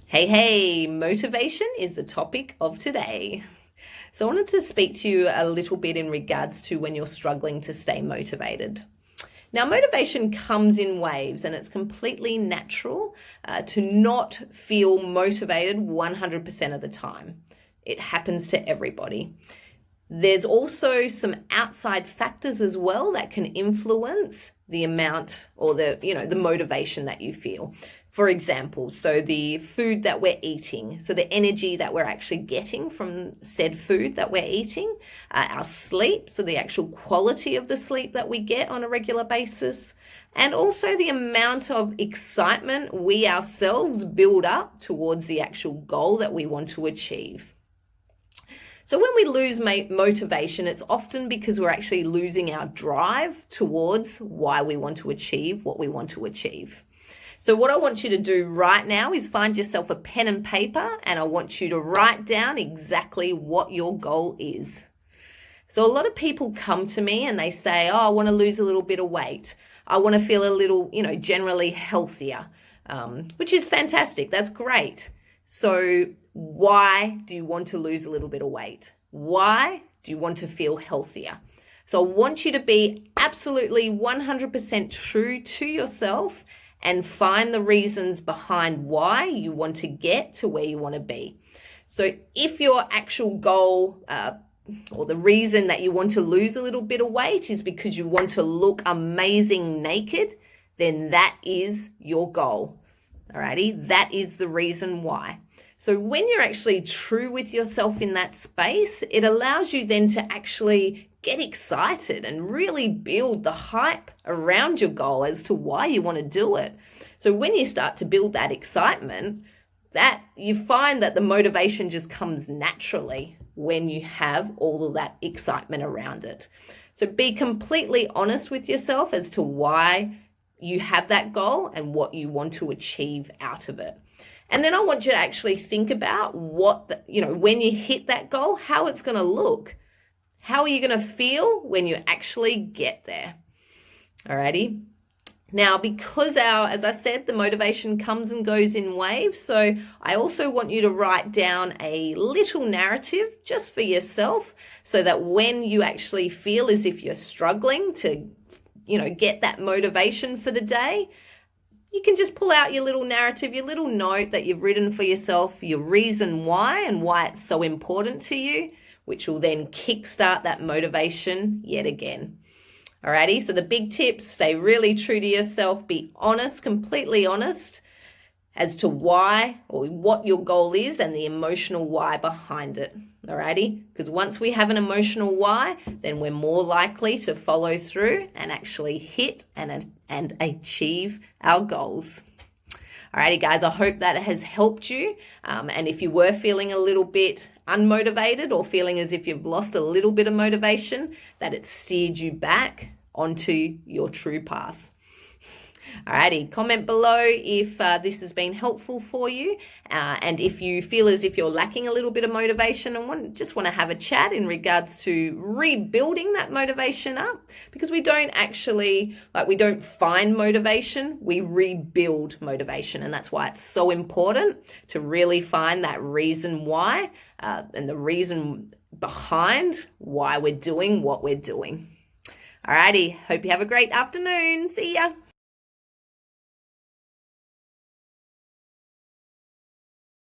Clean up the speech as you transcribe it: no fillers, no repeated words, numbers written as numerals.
Hey, motivation is the topic of today. So I wanted to speak to you a little bit in regards to when you're struggling to stay motivated. Now, motivation comes in waves, and it's completely natural to not feel motivated 100% of the time. It happens to everybody. There's also some outside factors as well that can influence the amount or the motivation that you feel. For example, so the food that we're eating, so the energy that we're actually getting from said food that we're eating, our sleep, so the actual quality of the sleep that we get on a regular basis, and also the amount of excitement we ourselves build up towards the actual goal that we want to achieve. So when we lose motivation, it's often because we're actually losing our drive towards why we want to achieve what we want to achieve. So what I want you to do right now is find yourself a pen and paper, and I want you to write down exactly what your goal is. So a lot of people come to me and they say, I want to lose a little bit of weight. I want to feel a little, generally healthier, which is fantastic. That's great. So why do you want to lose a little bit of weight? Why do you want to feel healthier? So I want you to be absolutely 100% true to yourself and find the reasons behind why you want to get to where you want to be. So if your actual goal or the reason that you want to lose a little bit of weight is because you want to look amazing naked, then that is your goal. Alrighty, that is the reason why. So when you're actually true with yourself in that space, it allows you then to actually get excited and really build the hype around your goal as to why you want to do it. So when you start to build that excitement, that you find that the motivation just comes naturally when you have all of that excitement around it. So be completely honest with yourself as to why you have that goal and what you want to achieve out of it. And then I want you to actually think about when you hit that goal, how it's going to look. How are you going to feel when you actually get there? Alrighty. Now, because as I said, the motivation comes and goes in waves. So I also want you to write down a little narrative just for yourself so that when you actually feel as if you're struggling to, get that motivation for the day, you can just pull out your little narrative, your little note that you've written for yourself, your reason why and why it's so important to you, which will then kickstart that motivation yet again. Alrighty, so the big tips, stay really true to yourself, be honest, completely honest as to why or what your goal is and the emotional why behind it. Alrighty, because once we have an emotional why, then we're more likely to follow through and actually hit and achieve our goals. Alrighty, guys, I hope that has helped you. And if you were feeling a little bit unmotivated or feeling as if you've lost a little bit of motivation, that it's steered you back onto your true path. Alrighty, comment below if this has been helpful for you, and if you feel as if you're lacking a little bit of motivation and just want to have a chat in regards to rebuilding that motivation up, because we don't find motivation, we rebuild motivation, and that's why it's so important to really find that reason why and the reason behind why we're doing what we're doing. Alrighty, hope you have a great afternoon. See ya.